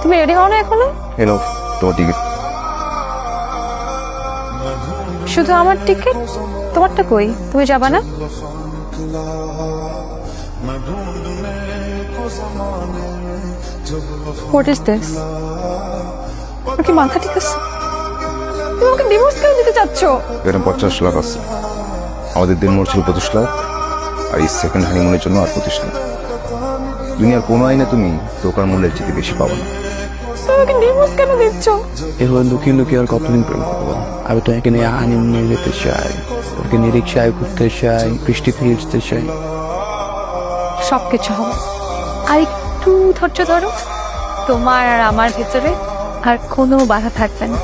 তুমি রেডি হও না এখনো? হ্যালো, তোমার টিকিট। শুধু আমার টিকিট? তোমারটা কই? তুমি যাবা না? What is this? তোমার কি মাথা ঠিক আছে? তুমি আমাকে ডিভোর্স কেন দিতে চাচ্ছ? এরকম 50 লাখ আছে। আমাদের দিন মোড় ছিল 25 লাখ, আর এই সেকেন্ড হানিমুনের জন্য আর 25 লাখ। দুনিয়ার কোনো আইনে তুমি দোকান মূল্যের চেয়ে বেশি পাবো না। তুমি আমাকে ডিভোর্স কেন দিচ্ছ? এভাবে লুকিয়ে লুকিয়ে আর কতদিন প্রেম করবো? আমি তোমাকে নিয়ে হানিমুনে যেতে চাই, তোকে নিয়ে রিক্সায় ঘুরতে চাই, বৃষ্টিতে ভিজতে চাই। সবকিছু হবে, আর একটু ধৈর্য ধরো। তোমার আর আমার ভেতরে আর কোনো বাধা থাকবে না।